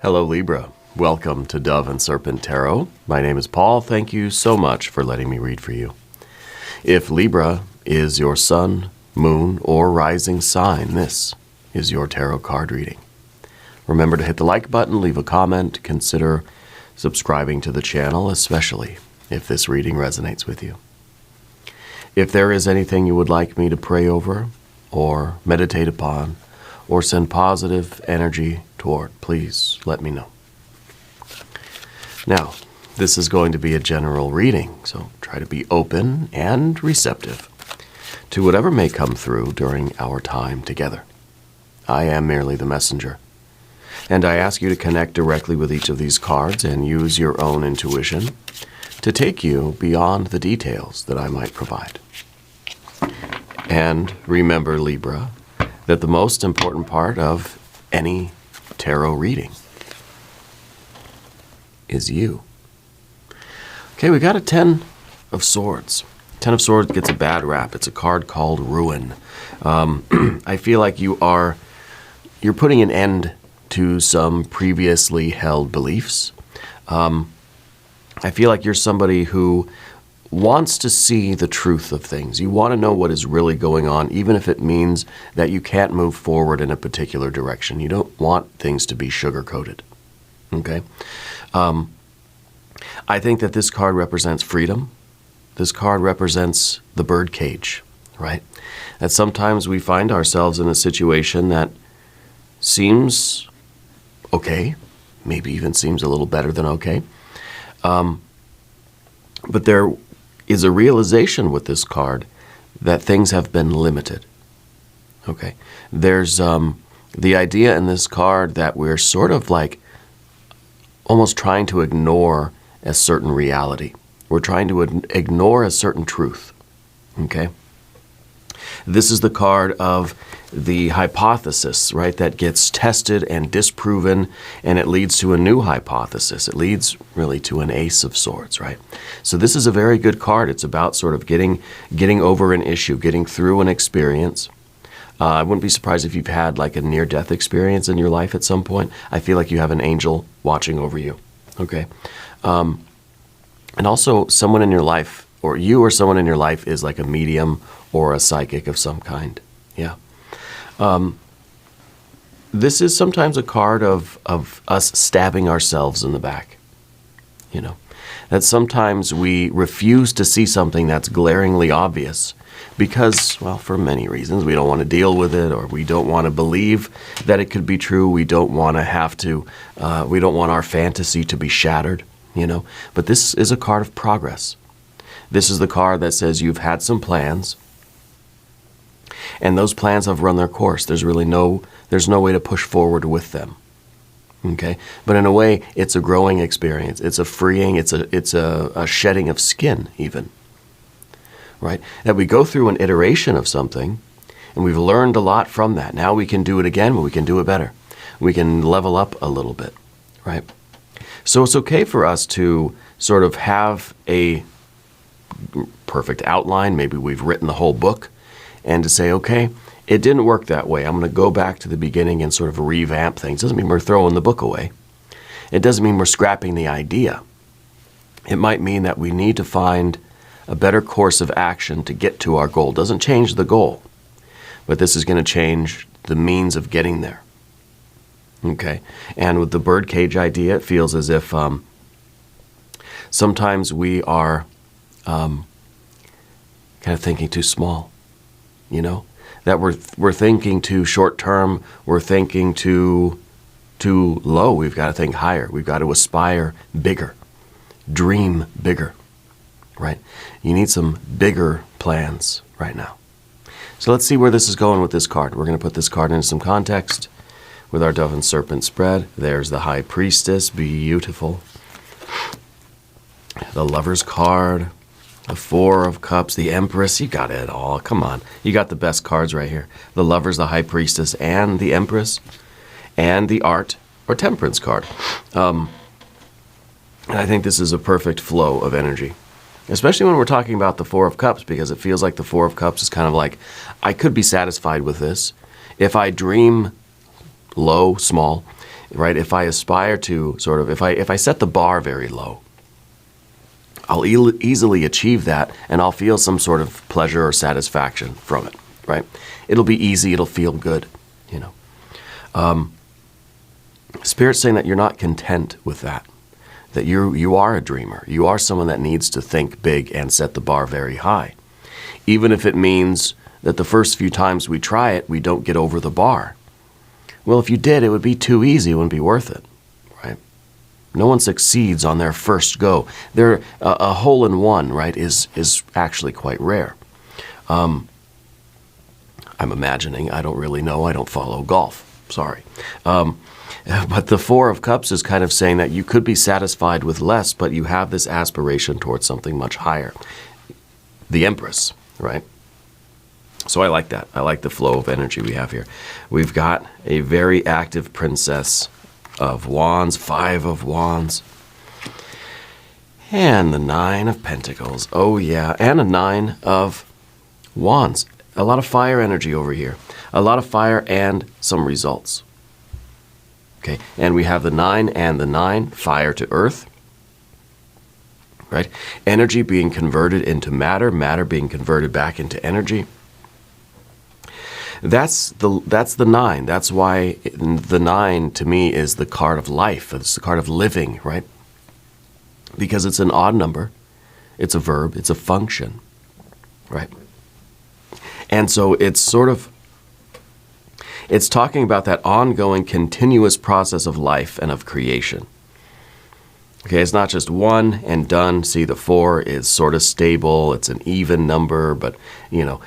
Hello Libra, welcome to Dove and Serpent Tarot. My name is Paul. Thank you so much for letting me read for you. If Libra is your sun, moon, or rising sign, this is your tarot card reading. Remember to hit the like button, leave a comment, consider subscribing to the channel, especially if this reading resonates with you. If there is anything you would like me to pray over or meditate upon or send positive energy toward, please let me know. Now, this is going to be a general reading, so try to be open and receptive to whatever may come through during our time together. I am merely the messenger, and I ask you to connect directly with each of these cards and use your own intuition to take you beyond the details that I might provide. And remember, Libra, that the most important part of any tarot reading is you. Okay, we got a 10 of Swords. 10 of Swords gets a bad rap. It's a card called Ruin. I feel like you're putting an end to some previously held beliefs. I feel like you're somebody who wants to see the truth of things. You want to know what is really going on, even if it means that you can't move forward in a particular direction. You don't want things to be sugar-coated. Okay? I think that this card represents freedom. This card represents the bird cage, right? That sometimes we find ourselves in a situation that seems okay, maybe even seems a little better than okay. But there is a realization with this card that things have been limited. Okay, there's the idea in this card that we're sort of like almost trying to ignore a certain reality. We're trying to ignore a certain truth. Okay, this is the card of the hypothesis, right, that gets tested and disproven, and it leads to a new hypothesis. It leads really to an Ace of Swords, right? So this is a very good card. It's about sort of getting over an issue, getting through an experience. I wouldn't be surprised if you've had like a near-death experience in your life at some point. I feel like you have an angel watching over you, okay? And also someone in your life, or you or someone in your life is like a medium or a psychic of some kind, yeah. This is sometimes a card of us stabbing ourselves in the back, you know, that sometimes we refuse to see something that's glaringly obvious because, well, for many reasons, we don't want to deal with it, or we don't want to believe that it could be true. We don't want to have to, we don't want our fantasy to be shattered, you know, but this is a card of progress. This is the card that says you've had some plans, and those plans have run their course. There's really no way to push forward with them. Okay? But in a way, it's a growing experience. It's a freeing, it's a shedding of skin even. Right? That we go through an iteration of something, and we've learned a lot from that. Now we can do it again, but we can do it better. We can level up a little bit. Right? So it's okay for us to sort of have a perfect outline. Maybe we've written the whole book, and to say, okay, it didn't work that way. I'm going to go back to the beginning and sort of revamp things. Doesn't mean we're throwing the book away. It doesn't mean we're scrapping the idea. It might mean that we need to find a better course of action to get to our goal. It doesn't change the goal, but this is going to change the means of getting there. Okay? And with the birdcage idea, it feels as if sometimes we are kind of thinking too small. You know, that we're thinking too short term, we're thinking too low. We've got to think higher. We've got to aspire bigger, dream bigger, right? You need some bigger plans right now. So let's see where this is going with this card. We're going to put this card into some context with our Dove and Serpent spread. There's the High Priestess, beautiful. The Lover's card. The Four of Cups, the Empress, you got it all. Come on. You got the best cards right here. The Lovers, the High Priestess, and the Empress, and the Art or Temperance card. And I think this is a perfect flow of energy, especially when we're talking about the Four of Cups, because it feels like the Four of Cups is kind of like, I could be satisfied with this. If I dream low, small, right? If I aspire to sort of, if I set the bar very low, I'll easily achieve that, and I'll feel some sort of pleasure or satisfaction from it, right? It'll be easy, it'll feel good, you know. Spirit's saying that you're not content with that, that you are a dreamer. You are someone that needs to think big and set the bar very high, even if it means that the first few times we try it, we don't get over the bar. Well, if you did, it would be too easy. It wouldn't be worth it, right? No one succeeds on their first go. A hole-in-one, right, is actually quite rare. I'm imagining. I don't really know. I don't follow golf. Sorry. But the Four of Cups is kind of saying that you could be satisfied with less, but you have this aspiration towards something much higher. The Empress, right? So I like that. I like the flow of energy we have here. We've got a very active Princess of Wands, Five of Wands, and the Nine of Pentacles. Oh yeah, and a Nine of Wands. A lot of fire energy over here. A lot of fire and some results. Okay, and we have the 9 and the 9, fire to earth, right? Energy being converted into matter, matter being converted back into energy. That's the 9. That's why the 9 to me is the card of life. It's the card of living, right? Because it's an odd number. It's a verb. It's a function, right? And so it's sort of, it's talking about that ongoing, continuous process of life and of creation. Okay, it's not just one and done. See, the 4 is sort of stable. It's an even number, but, you know,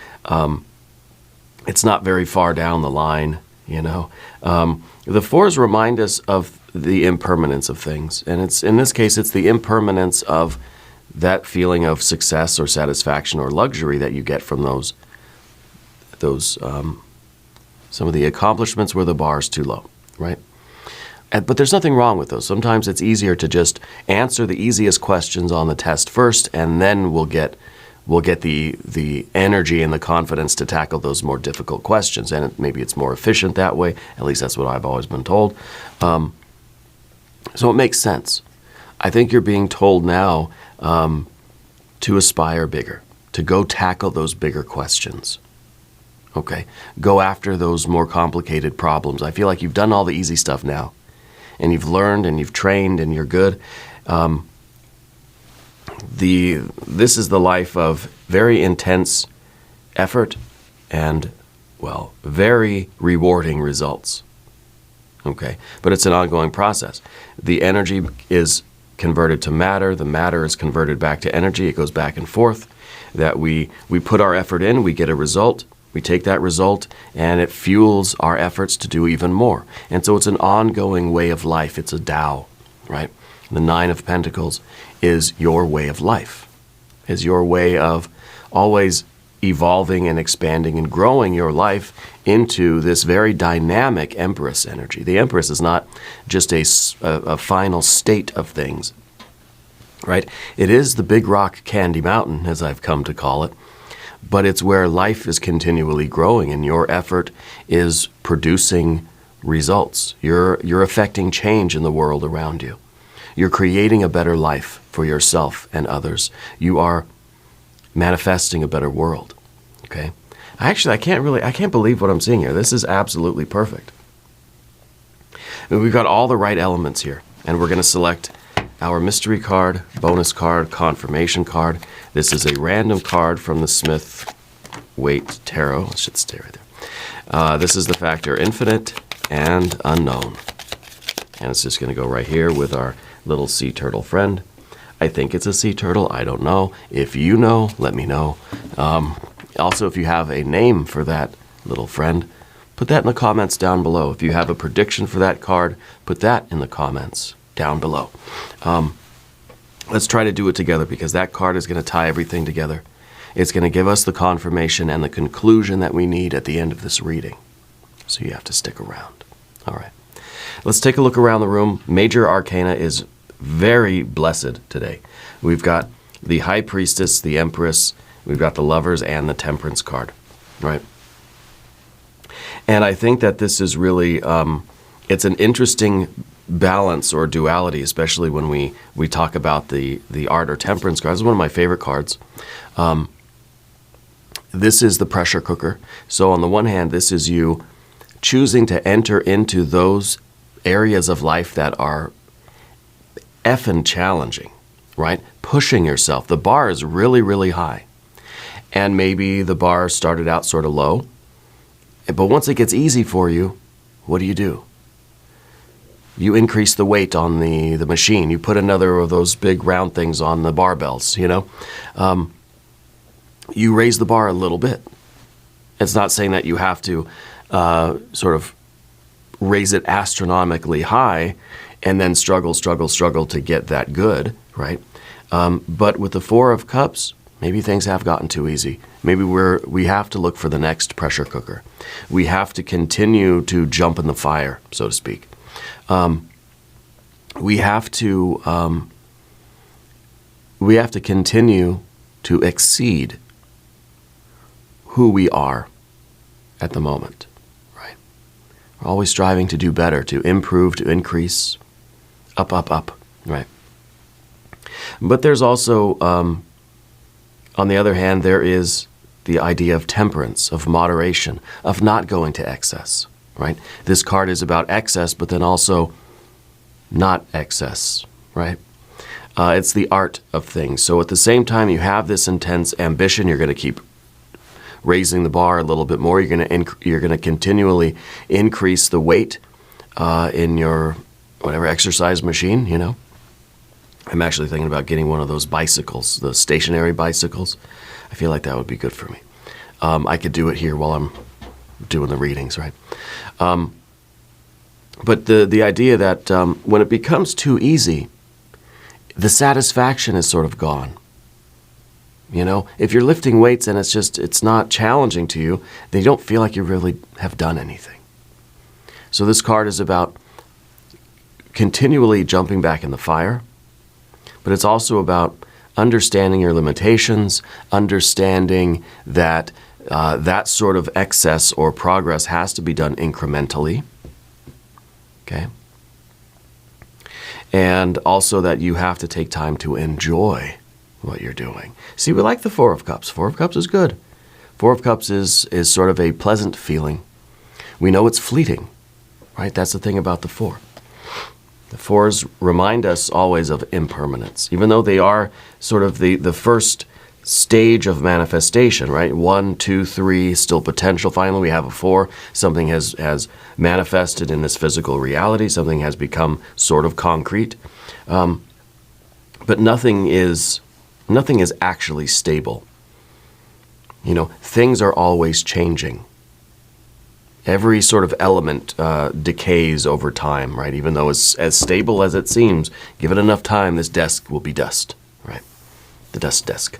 it's not very far down the line, you know. The 4s remind us of the impermanence of things. And it's, in this case, it's the impermanence of that feeling of success or satisfaction or luxury that you get from those some of the accomplishments where the bar is too low, right? But there's nothing wrong with those. Sometimes it's easier to just answer the easiest questions on the test first, and then we'll get the energy and the confidence to tackle those more difficult questions. And maybe it's more efficient that way. At least that's what I've always been told. So it makes sense. I think you're being told now to aspire bigger, to go tackle those bigger questions. Okay, go after those more complicated problems. I feel like you've done all the easy stuff now, and you've learned and you've trained and you're good. This is the life of very intense effort and, well, very rewarding results. Okay, but it's an ongoing process. The energy is converted to matter. The matter is converted back to energy. It goes back and forth. That we put our effort in, we get a result. We take that result, and it fuels our efforts to do even more. And so it's an ongoing way of life. It's a Tao, right? The 9 of Pentacles is your way of life, is your way of always evolving and expanding and growing your life into this very dynamic Empress energy. The Empress is not just a final state of things, right? It is the big rock candy mountain, as I've come to call it. But it's where life is continually growing, and your effort is producing results. You're affecting change in the world around you. You're creating a better life for yourself and others. You are manifesting a better world. Okay? I can't believe what I'm seeing here. This is absolutely perfect. We've got all the right elements here, and we're going to select our mystery card, bonus card, confirmation card. This is a random card from the Smith-Waite Tarot. It should stay right there. This is the factor infinite and unknown. And it's just going to go right here with our little sea turtle friend. I think it's a sea turtle. I don't know. If you know, let me know. Also, if you have a name for that little friend, put that in the comments down below. If you have a prediction for that card, put that in the comments down below. Let's try to do it together, because that card is going to tie everything together. It's going to give us the confirmation and the conclusion that we need at the end of this reading. So you have to stick around. All right. Let's take a look around the room. Major Arcana is very blessed today. We've got the High Priestess, the Empress, we've got the Lovers, and the Temperance card. Right? And I think that this is really it's an interesting balance or duality, especially when we talk about the art or temperance card. This is one of my favorite cards. This is the pressure cooker. So on the one hand, this is you choosing to enter into those areas of life that are effing challenging, right? Pushing yourself. The bar is really, really high. And maybe the bar started out sort of low. But once it gets easy for you, what do? You increase the weight on the machine. You put another of those big round things on the barbells, you know. You raise the bar a little bit. It's not saying that you have to sort of raise it astronomically high and then struggle to get that good, right? But with the Four of Cups, maybe things have gotten too easy. Maybe we have to look for the next pressure cooker. We have to continue to jump in the fire, so to speak. We have to continue to exceed who we are at the moment, right? We're always striving to do better, to improve, to increase, up, right? But there's also, on the other hand, there is the idea of temperance, of moderation, of not going to excess, right? This card is about excess, but then also not excess, right? It's the art of things. So at the same time, you have this intense ambition. You're going to keep raising the bar a little bit more. You're going to continually increase the weight in your whatever exercise machine, you know. I'm actually thinking about getting one of those bicycles, the stationary bicycles. I feel like that would be good for me. I could do it here while I'm doing the readings, right? But the idea that when it becomes too easy, the satisfaction is sort of gone. You know, if you're lifting weights and it's not challenging to you, then you don't feel like you really have done anything. So this card is about continually jumping back in the fire, but it's also about understanding your limitations, understanding that that sort of excess or progress has to be done incrementally, okay? And also that you have to take time to enjoy what you're doing. See, we like the Four of Cups. Four of Cups is good. Four of Cups is sort of a pleasant feeling. We know it's fleeting, right? That's the thing about the Four. The Fours remind us always of impermanence, even though they are sort of the first stage of manifestation, right? 1, 2, 3, still potential. Finally, we have a 4. Something has manifested in this physical reality. Something has become sort of concrete. But nothing is actually stable. You know, things are always changing. Every sort of element decays over time, right? Even though it's as stable as it seems, give it enough time, this desk will be dust, right? The dust desk.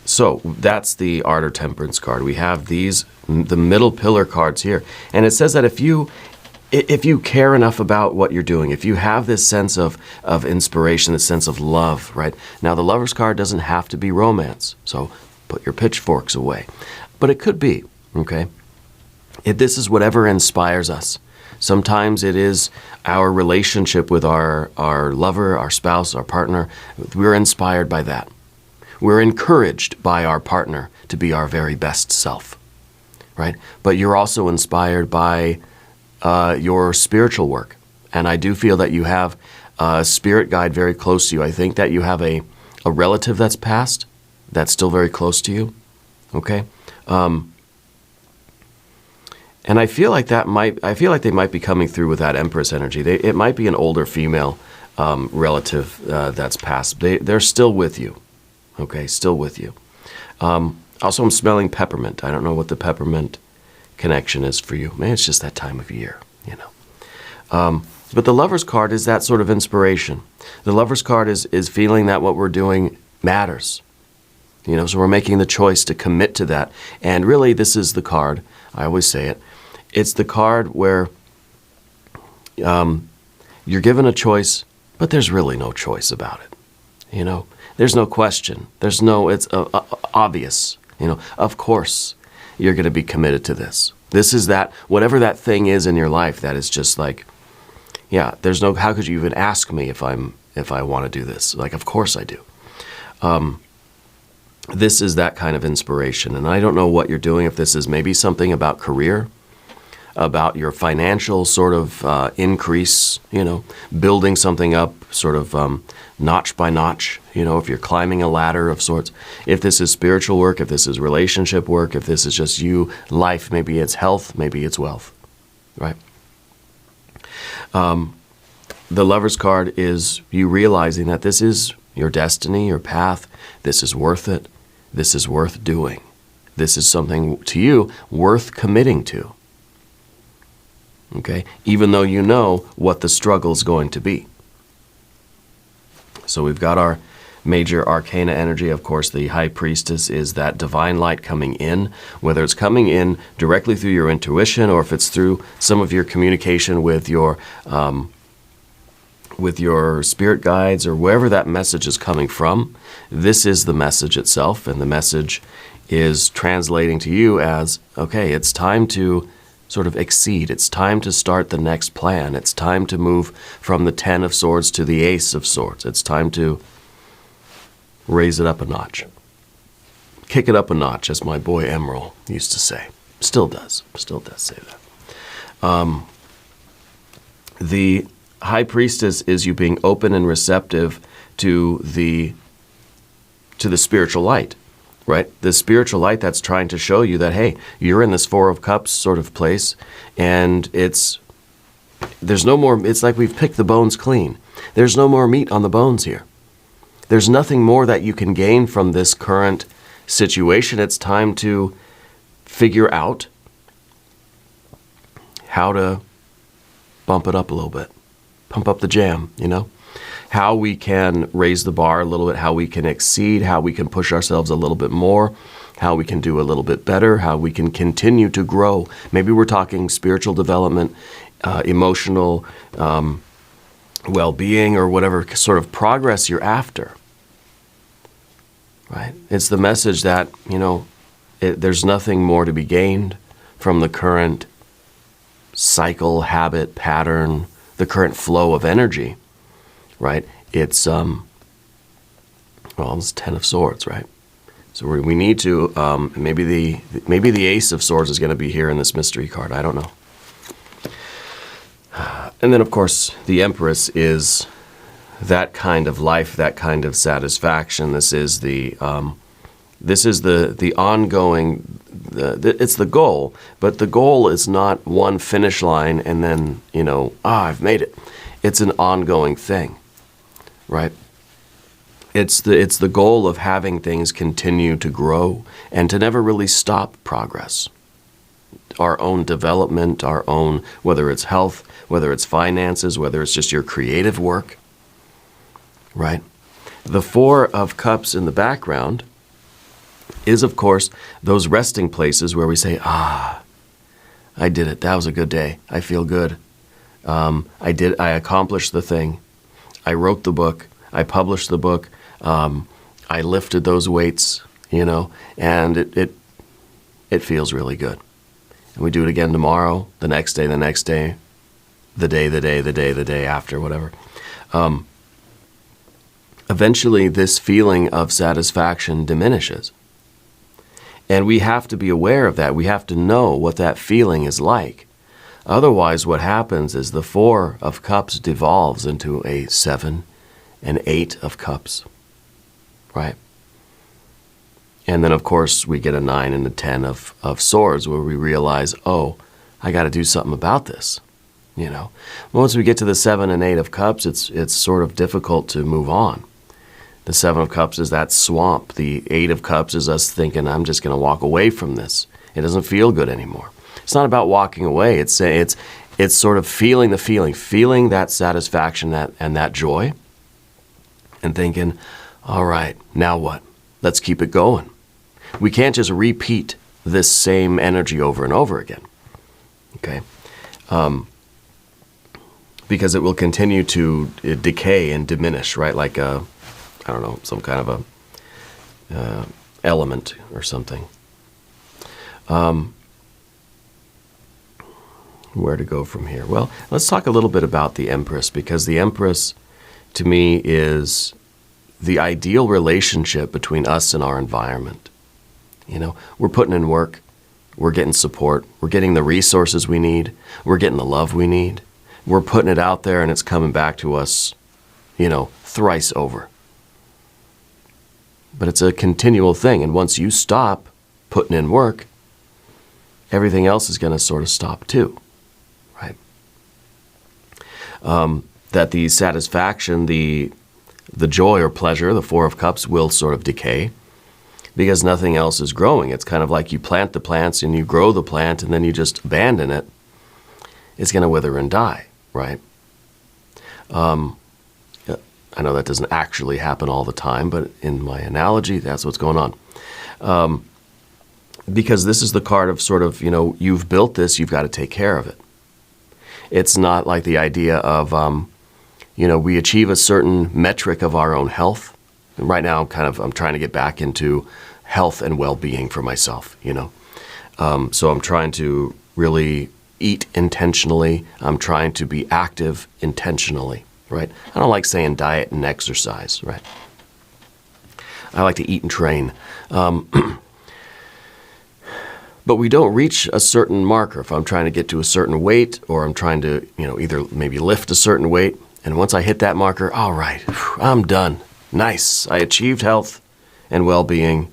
So that's the Art or Temperance card. We have these, the middle pillar cards here. And it says that if you care enough about what you're doing, if you have this sense of inspiration, this sense of love, right? Now, the Lover's card doesn't have to be romance, so put your pitchforks away. But it could be, okay? This is whatever inspires us. Sometimes it is our relationship with our lover, our spouse, our partner. We're inspired by that. We're encouraged by our partner to be our very best self, right? But you're also inspired by your spiritual work. And I do feel that you have a spirit guide very close to you. I think that you have a relative that's passed that's still very close to you, okay? And I feel like they might be coming through with that Empress energy. It might be an older female relative that's passed. They're still with you, okay? Still with you. Also, I'm smelling peppermint. I don't know what the peppermint connection is for you. Maybe it's just that time of year, you know. But the Lover's card is that sort of inspiration. The Lover's card is feeling that what we're doing matters. You know, so we're making the choice to commit to that. And really, this is the card. I always say it. It's the card where you're given a choice, but there's really no choice about it. You know, there's no question. It's obvious. You know, of course you're going to be committed to this. This is that, whatever that thing is in your life that is just like, yeah, there's no, how could you even ask me if I want to do this? Like, of course I do. This is that kind of inspiration. And I don't know what you're doing, if this is maybe something about career, about your financial sort of increase, building something up sort of notch by notch, if you're climbing a ladder of sorts. If this is spiritual work, if this is relationship work, if this is just you, life, maybe it's health, maybe it's wealth, right? The Lover's card is you realizing that this is your destiny, your path. This is worth it. This is worth doing. This is something to you worth committing to. Okay? Even though you know what the struggle is going to be. So we've got our major arcana energy. Of course, the High Priestess is that divine light coming in, whether it's coming in directly through your intuition or if it's through some of your communication with your spirit guides or wherever that message is coming from. This is the message itself, and the message is translating to you as, okay, it's time to sort of exceed. It's time to start the next plan. It's time to move from the 10 of Swords to the Ace of Swords. It's time to raise it up a notch. Kick it up a notch, as my boy Emerald used to say. Still does say that. The High Priestess is you being open and receptive to the spiritual light, right? The spiritual light that's trying to show you that, hey, you're in this Four of Cups sort of place, and there's no more, it's like we've picked the bones clean. There's no more meat on the bones here. There's nothing more that you can gain from this current situation. It's time to figure out how to bump it up a little bit. Pump up the jam, how we can raise the bar a little bit, how we can exceed, how we can push ourselves a little bit more, how we can do a little bit better, how we can continue to grow. Maybe we're talking spiritual development, emotional well-being, or whatever sort of progress you're after, right? It's the message that, there's nothing more to be gained from the current cycle, habit, pattern, the current flow of energy, right? It's, it's 10 of Swords, right? So we need to, maybe the Ace of Swords is going to be here in this mystery card. I don't know. And then, of course, the Empress is that kind of life, that kind of satisfaction. This is the ongoing, it's the goal, but the goal is not one finish line and then, I've made it. It's an ongoing thing, right? It's the goal of having things continue to grow and to never really stop progress. Our own development, our own, whether it's health, whether it's finances, whether it's just your creative work, right? The Four of Cups in the background is, of course, those resting places where we say, I did it. That was a good day. I feel good. I accomplished the thing. I wrote the book. I published the book. I lifted those weights, and it feels really good. And we do it again tomorrow, the next day, the day after, whatever. Eventually, this feeling of satisfaction diminishes. And we have to be aware of that. We have to know what that feeling is like. Otherwise, what happens is the Four of Cups devolves into a 7 and 8 of Cups, right? And then, of course, we get a 9 and a 10 of Swords where we realize, I got to do something about this, Once we get to the 7 and 8 of Cups, it's sort of difficult to move on. The 7 of Cups is that swamp. The 8 of Cups is us thinking, I'm just going to walk away from this. It doesn't feel good anymore. It's not about walking away. It's sort of feeling the feeling that satisfaction and that joy, and thinking, all right, now what? Let's keep it going. We can't just repeat this same energy over and over again, okay? Because it will continue to decay and diminish, right? Like some kind of a element or something. Where to go from here? Well, let's talk a little bit about the Empress, because the Empress, to me, is the ideal relationship between us and our environment. You know, we're putting in work, we're getting support, we're getting the resources we need, we're getting the love we need, we're putting it out there and it's coming back to us, you know, thrice over. But it's a continual thing, and once you stop putting in work, everything else is going to sort of stop too, right? That the satisfaction, the joy or pleasure, the Four of Cups, will sort of decay because nothing else is growing. It's kind of like you plant the plants and you grow the plant and then you just abandon it. It's going to wither and die, right? I know that doesn't actually happen all the time, but in my analogy, that's what's going on. Because this is the card of sort of, you know, you've built this, you've got to take care of it. It's not like the idea of, you know, we achieve a certain metric of our own health. And right now, I'm trying to get back into health and well-being for myself, you know. So I'm trying to really eat intentionally. I'm trying to be active intentionally, right? I don't like saying diet and exercise, right? I like to eat and train. But we don't reach a certain marker. If I'm trying to get to a certain weight, or I'm trying to, you know, either maybe lift a certain weight, and once I hit that marker, all right, I'm done. Nice. I achieved health and well-being.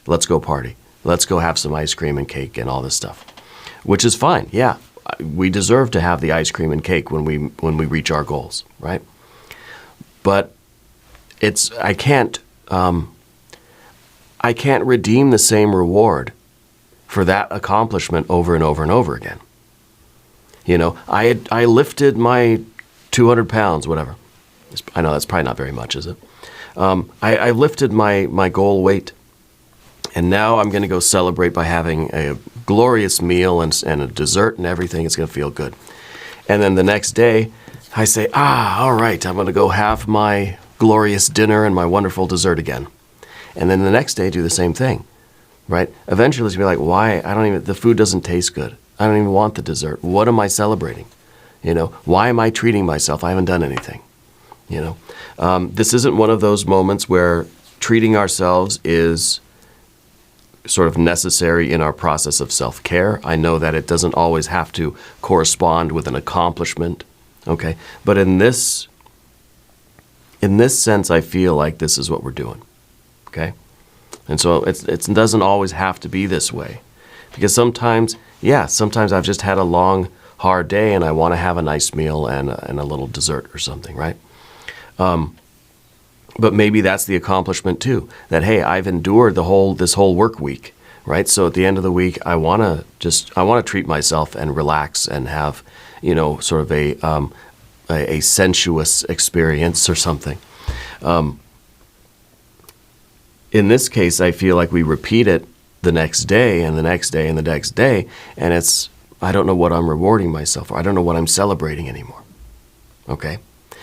Let's go party. Let's go have some ice cream and cake and all this stuff, which is fine. Yeah, we deserve to have the ice cream and cake when we reach our goals, right? But I can't redeem the same reward for that accomplishment over and over and over again. You know, I lifted my 200 pounds, whatever. I know that's probably not very much, is it? I lifted my goal weight, and now I'm going to go celebrate by having a glorious meal and a dessert and everything. It's going to feel good. And then the next day, I say, all right, I'm going to go have my glorious dinner and my wonderful dessert again. And then the next day, do the same thing. Right? Eventually, it's going to be like, why? The food doesn't taste good. I don't even want the dessert. What am I celebrating? You know, why am I treating myself? I haven't done anything. You know, this isn't one of those moments where treating ourselves is sort of necessary in our process of self-care. I know that it doesn't always have to correspond with an accomplishment. Okay. But in this sense, I feel like this is what we're doing. Okay. And so it doesn't always have to be this way, because sometimes I've just had a long, hard day and I want to have a nice meal and a little dessert or something, right? But maybe that's the accomplishment too, that, hey, I've endured this whole work week, right? So at the end of the week, I want to treat myself and relax and have, you know, sort of a sensuous experience or something. In this case, I feel like we repeat it the next day and the next day and the next day, and I don't know what I'm rewarding myself for. I don't know what I'm celebrating anymore. Okay?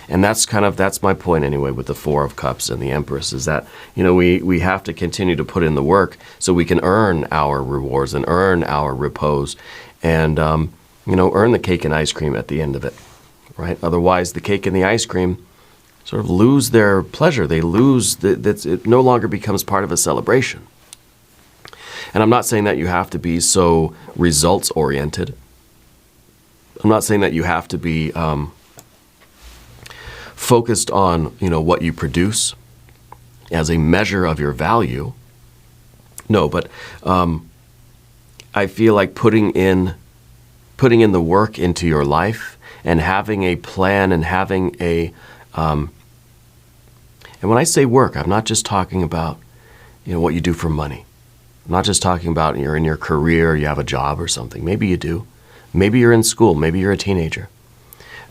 And that's my point anyway with the Four of Cups and the Empress, is that, you know, we have to continue to put in the work so we can earn our rewards and earn our repose and, you know, earn the cake and ice cream at the end of it, right? Otherwise, the cake and the ice cream sort of lose their pleasure. They lose, it no longer becomes part of a celebration. And I'm not saying that you have to be so results-oriented. I'm not saying that you have to be focused on, you know, what you produce as a measure of your value. No, but I feel like putting in the work into your life and having a plan and having a and when I say work, I'm not just talking about, you know, what you do for money. I'm not just talking about you're in your career, you have a job or something. Maybe you do. Maybe you're in school. Maybe you're a teenager.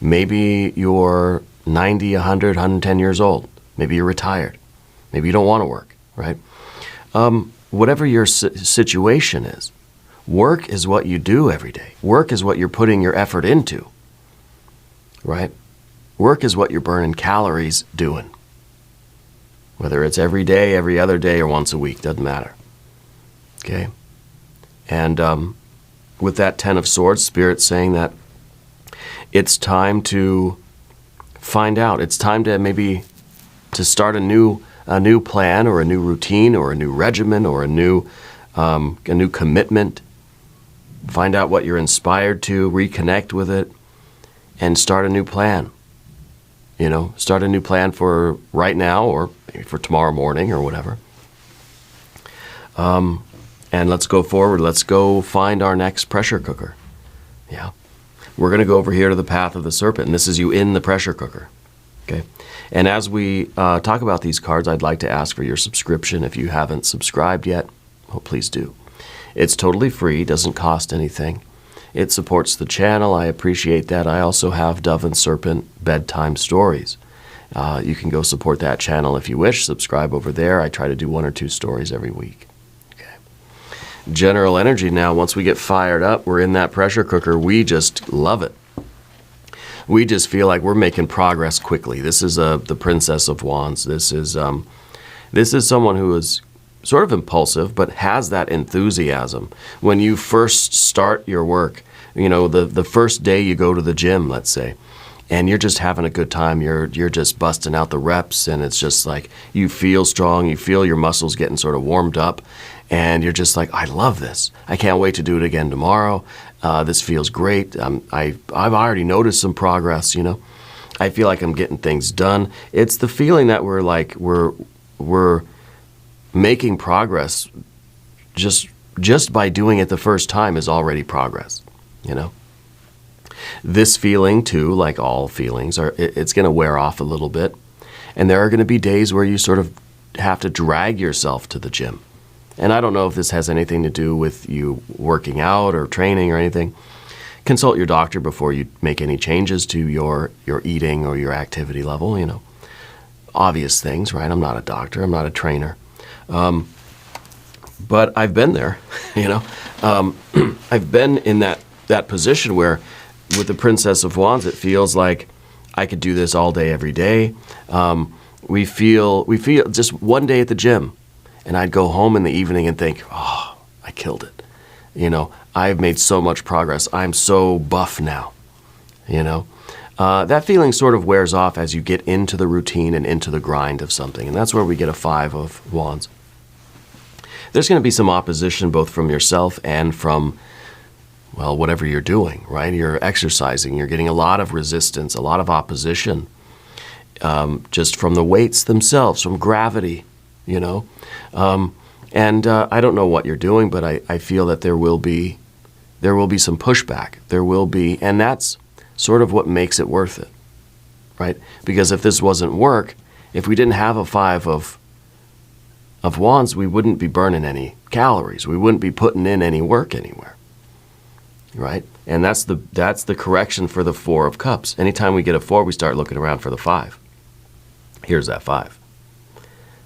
Maybe you're 90, 100, 110 years old. Maybe you're retired. Maybe you don't want to work, right? Whatever your situation is, work is what you do every day. Work is what you're putting your effort into, right? Work is what you're burning calories doing. Whether it's every day, every other day, or once a week, doesn't matter. Okay? And with that Ten of Swords, Spirit's saying that it's time to find out. It's time to maybe to start a new plan or a new routine or a new regimen or a new commitment. Find out what you're inspired to, reconnect with it, and start a new plan. Start a new plan for right now or maybe for tomorrow morning or whatever. And let's go forward. Let's go find our next pressure cooker. Yeah. We're going to go over here to the path of the serpent, and this is you in the pressure cooker. Okay. And as we talk about these cards, I'd like to ask for your subscription. If you haven't subscribed yet, well, please do. It's totally free, doesn't cost anything. It supports the channel. I appreciate that. I also have Dove and Serpent bedtime stories. You can go support that channel if you wish. Subscribe over there. I try to do 1 or 2 stories every week. Okay. General energy now, once we get fired up, we're in that pressure cooker. We just love it. We just feel like we're making progress quickly. This is the Princess of Wands. This is someone who is sort of impulsive, but has that enthusiasm. When you first start your work, the first day you go to the gym, let's say, and you're just having a good time, you're just busting out the reps, and it's just like you feel strong, you feel your muscles getting sort of warmed up, and you're just like, I love this. I can't wait to do it again tomorrow. This feels great. I've already noticed some progress, I feel like I'm getting things done. It's the feeling that we're making progress just by doing it the first time is already progress, This feeling too, like all feelings, it's going to wear off a little bit. And there are going to be days where you sort of have to drag yourself to the gym. And I don't know if this has anything to do with you working out or training or anything. Consult your doctor before you make any changes to your eating or your activity level, Obvious things, right? I'm not a doctor. I'm not a trainer. But I've been there, I've been in that position where with the Princess of Wands, it feels like I could do this all day, every day. We feel just one day at the gym, and I'd go home in the evening and think, oh, I killed it. I've made so much progress. I'm so buff now, That feeling sort of wears off as you get into the routine and into the grind of something. And that's where we get a 5 of Wands. There's going to be some opposition both from yourself and from, well, whatever you're doing, right? You're exercising. You're getting a lot of resistance, a lot of opposition, just from the weights themselves, from gravity, And I don't know what you're doing, but I feel that there will be some pushback. There will be, and that's sort of what makes it worth it, right? Because if this wasn't work, if we didn't have a 5 of Wands, we wouldn't be burning any calories. We wouldn't be putting in any work anywhere, right? And that's the correction for the 4 of Cups. Anytime we get a 4, we start looking around for the 5. Here's that 5,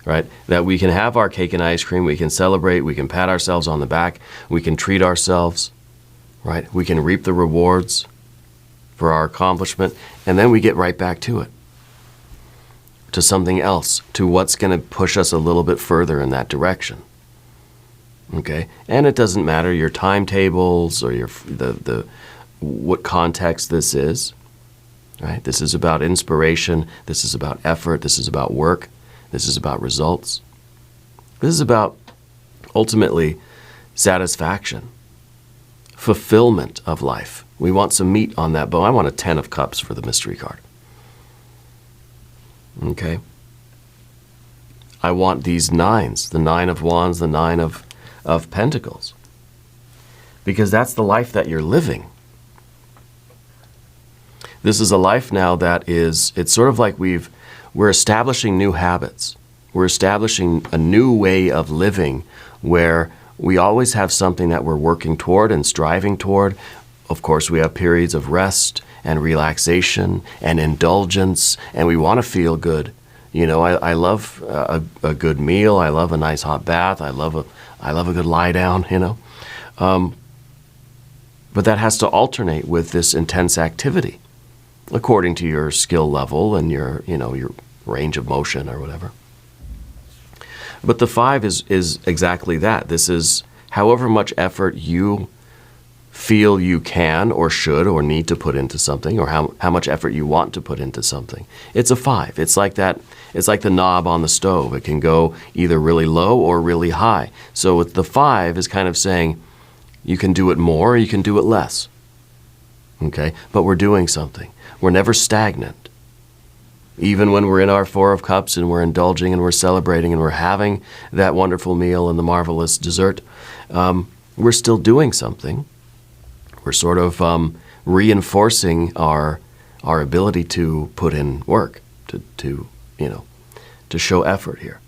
right? That we can have our cake and ice cream. We can celebrate. We can pat ourselves on the back. We can treat ourselves, right? We can reap the rewards for our accomplishment, and then we get right back to it, to something else, to what's going to push us a little bit further in that direction. Okay, and it doesn't matter your timetables or what context this is, right? This is about inspiration. This is about effort. This is about work. This is about results. This is about ultimately satisfaction, fulfillment of life. We want some meat on that bone. I want a 10 of Cups for the mystery card. Okay. I want these 9s, the 9 of Wands, the 9 of Pentacles, because that's the life that you're living. This is a life now that it's sort of like we're establishing new habits. We're establishing a new way of living where we always have something that we're working toward and striving toward. Of course, we have periods of rest and relaxation and indulgence, and we want to feel good. I love a good meal. I love a nice hot bath. I love a good lie down, But that has to alternate with this intense activity, according to your skill level and your range of motion or whatever. But the 5 is exactly that. This is however much effort you feel you can or should or need to put into something, or how much effort you want to put into something. It's a 5. It's like that. It's like the knob on the stove. It can go either really low or really high. So with the 5 is kind of saying you can do it more or you can do it less. Okay? But we're doing something. We're never stagnant. Even when we're in our 4 of Cups and we're indulging and we're celebrating and we're having that wonderful meal and the marvelous dessert, we're still doing something. We're sort of reinforcing our ability to put in work, to show effort here.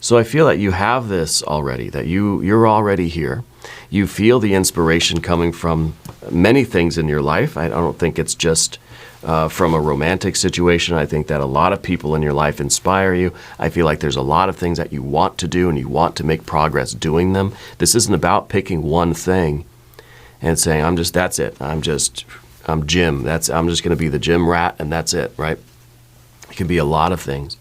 So I feel that you have this already, that you're already here. You feel the inspiration coming from many things in your life. I don't think it's just from a romantic situation. I think that a lot of people in your life inspire you. I feel like there's a lot of things that you want to do and you want to make progress doing them. This isn't about picking one thing and saying, that's it. I'm Jim. I'm just going to be the gym rat and that's it, right? It can be a lot of things.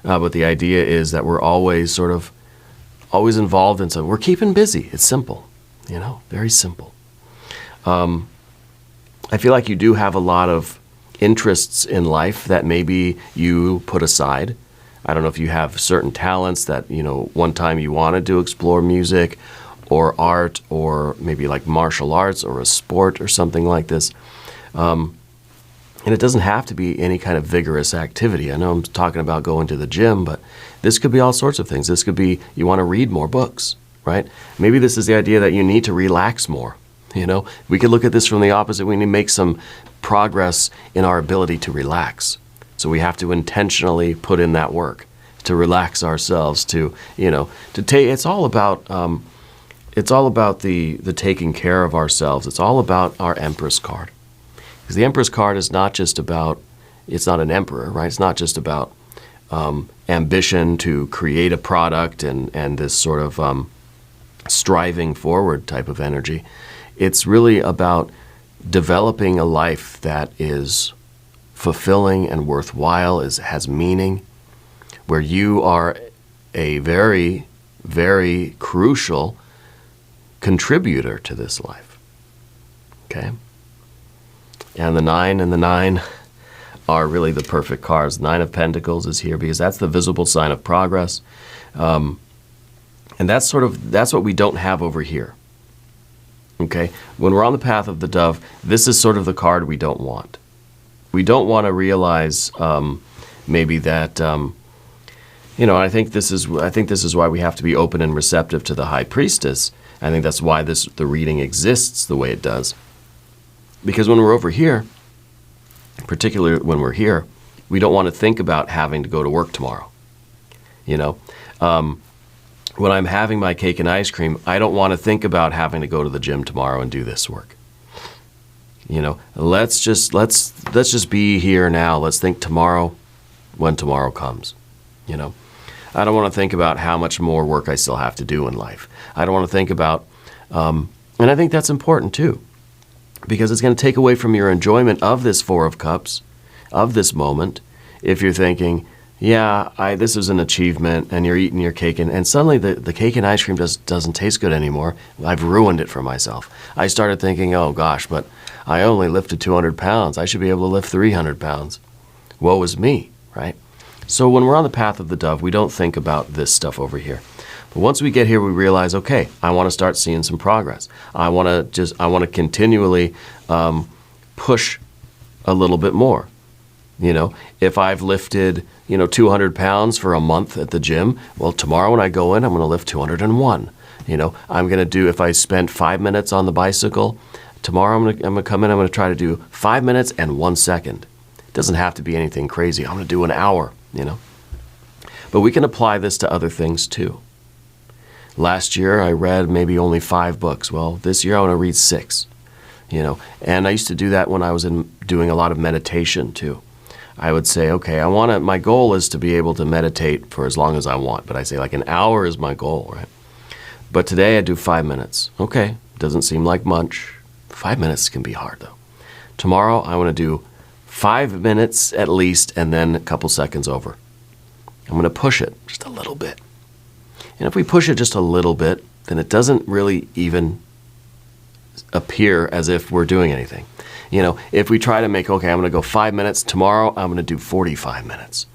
But the idea is that we're always involved in something. We're keeping busy. It's simple, very simple. I feel like you do have a lot of interests in life that maybe you put aside. I don't know if you have certain talents that, one time you wanted to explore music or art or maybe like martial arts or a sport or something like this. And it doesn't have to be any kind of vigorous activity. I know I'm talking about going to the gym, but this could be all sorts of things. This could be you want to read more books, right? Maybe this is the idea that you need to relax more. We could look at this from the opposite. We need to make some progress in our ability to relax. So we have to intentionally put in that work to relax ourselves, to take. It's all about the taking care of ourselves. It's all about our Empress card. Because the Empress card is not just about, it's not an emperor, right? It's not just about ambition to create a product and this sort of striving forward type of energy. It's really about developing a life that is fulfilling and worthwhile, has meaning, where you are a very, very crucial contributor to this life. Okay? And the 9 and the 9 are really the perfect cards. 9 of Pentacles is here because that's the visible sign of progress. And that's what we don't have over here. Okay? When we're on the path of the dove, this is sort of the card we don't want. We don't want to realize maybe that, I think this is why we have to be open and receptive to the High Priestess. I think that's why the reading exists the way it does. Because when we're over here, particularly when we're here, we don't want to think about having to go to work tomorrow. When I'm having my cake and ice cream, I don't want to think about having to go to the gym tomorrow and do this work. Let's just be here now. Let's think tomorrow when tomorrow comes. I don't want to think about how much more work I still have to do in life. I don't want to think about, and I think that's important too, because it's going to take away from your enjoyment of this 4 of Cups, of this moment, if you're thinking, this is an achievement, and you're eating your cake, and suddenly the cake and ice cream doesn't taste good anymore. I've ruined it for myself. I started thinking, oh gosh, but I only lifted 200 pounds. I should be able to lift 300 pounds. Woe is me, right? So when we're on the path of the dove, we don't think about this stuff over here. But once we get here, we realize, okay, I want to start seeing some progress. I want to continually push a little bit more. If I've lifted, 200 pounds for a month at the gym, well, tomorrow when I go in, I'm going to lift 201. I'm going to do, if I spent 5 minutes on the bicycle, tomorrow I'm going to come in, I'm going to try to do 5 minutes and 1 second. It doesn't have to be anything crazy. I'm going to do an hour, But we can apply this to other things too. Last year, I read maybe only 5 books. Well, this year I want to read 6, And I used to do that when I was doing a lot of meditation too. I would say, okay, my goal is to be able to meditate for as long as I want. But I say like an hour is my goal, right? But today I do 5 minutes. Okay, doesn't seem like much. 5 minutes can be hard though. Tomorrow I want to do 5 minutes at least and then a couple seconds over. I'm going to push it just a little bit. And if we push it just a little bit, then it doesn't really even appear as if we're doing anything. If we try to make, okay, I'm going to go 5 minutes, tomorrow I'm going to do 45 minutes.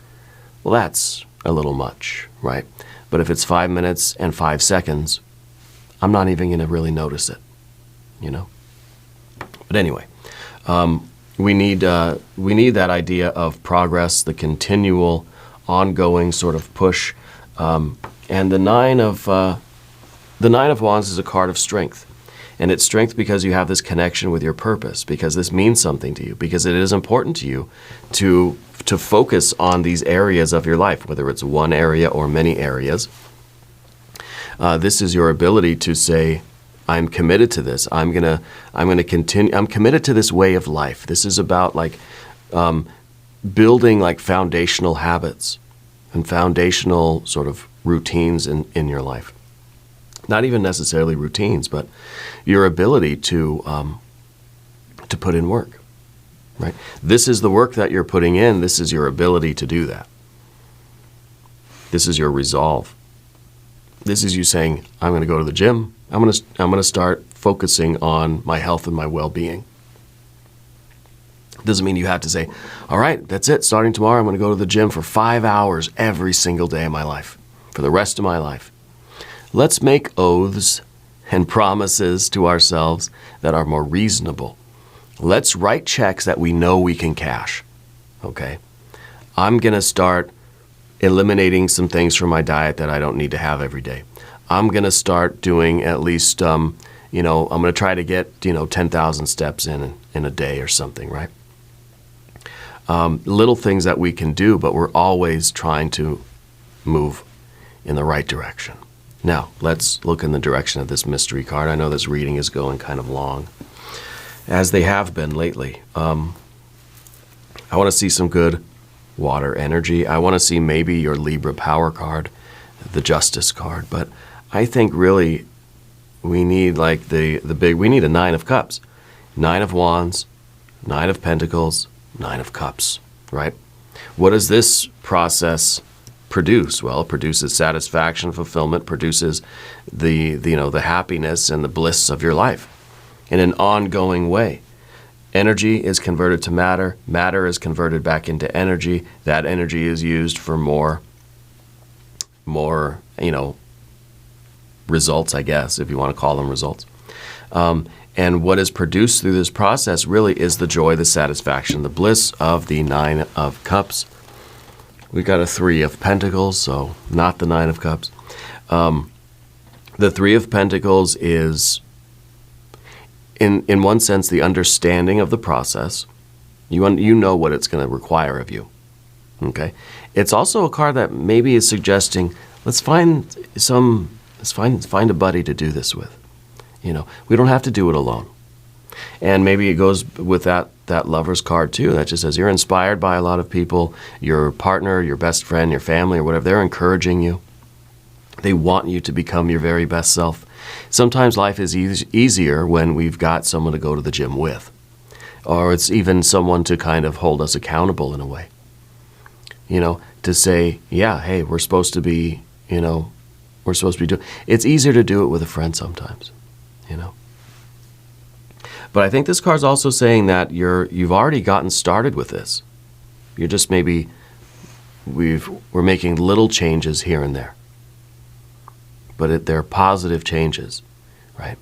Well, that's a little much, right? But if it's 5 minutes and 5 seconds, I'm not even going to really notice it, But anyway, we need that idea of progress, the continual, ongoing sort of push. And the Nine of Wands is a card of strength. And it's strength because you have this connection with your purpose, because this means something to you, because it is important to you to focus on these areas of your life, whether it's one area or many areas. This is your ability to say, I'm committed to this. I'm gonna continue. I'm committed to this way of life. This is about building foundational habits and foundational sort of routines in your life. Not even necessarily routines, but your ability to put in work, right? This is the work that you're putting in. This is your ability to do that. This is your resolve. This is you saying, I'm going to go to the gym. I'm going to start focusing on my health and my well-being. Doesn't mean you have to say, all right, that's it. Starting tomorrow, I'm going to go to the gym for 5 hours every single day of my life, for the rest of my life. Let's make oaths and promises to ourselves that are more reasonable. Let's write checks that we know we can cash, okay? I'm going to start eliminating some things from my diet that I don't need to have every day. I'm going to start doing at least, I'm going to try to get, 10,000 steps in a day or something, right? Little things that we can do, but we're always trying to move in the right direction. Now, let's look in the direction of this mystery card. I know this reading is going kind of long, as they have been lately. I want to see some good water energy. I want to see maybe your Libra power card, the Justice card. But I think really we need we need a Nine of Cups, Nine of Wands, Nine of Pentacles, Nine of Cups, right? What does this process produce? Well, it produces satisfaction, fulfillment, produces the happiness and the bliss of your life in an ongoing way. Energy is converted to matter. Matter is converted back into energy. That energy is used for more results, I guess, if you want to call them results. And what is produced through this process really is the joy, the satisfaction, the bliss of the Nine of Cups. We got a Three of Pentacles, so not the Nine of Cups. The Three of Pentacles is, in one sense, the understanding of the process. You know what it's going to require of you. Okay. It's also a card that maybe is suggesting, let's find a buddy to do this with. We don't have to do it alone. And maybe it goes with that Lover's card too. That just says you're inspired by a lot of people, your partner, your best friend, your family, or whatever. They're encouraging you. They want you to become your very best self. Sometimes life is easier when we've got someone to go to the gym with, or it's even someone to kind of hold us accountable in a way. To say, yeah, hey, we're supposed to be doing. It's easier to do it with a friend sometimes. But I think this card's also saying that you've already gotten started with this. You're just maybe we're making little changes here and there, but they're positive changes, right?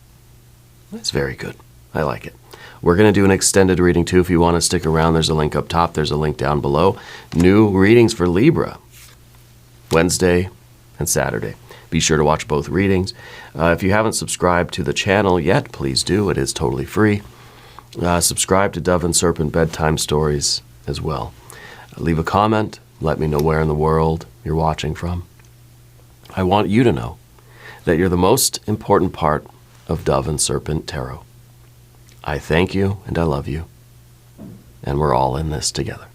That's very good. I like it. We're going to do an extended reading too. If you want to stick around, there's a link up top. There's a link down below. New readings for Libra, Wednesday and Saturday. Be sure to watch both readings. If you haven't subscribed to the channel yet, please do. It is totally free. Subscribe to Dove and Serpent Bedtime Stories as well. Leave a comment. Let me know where in the world you're watching from. I want you to know that you're the most important part of Dove and Serpent Tarot. I thank you and I love you. And we're all in this together.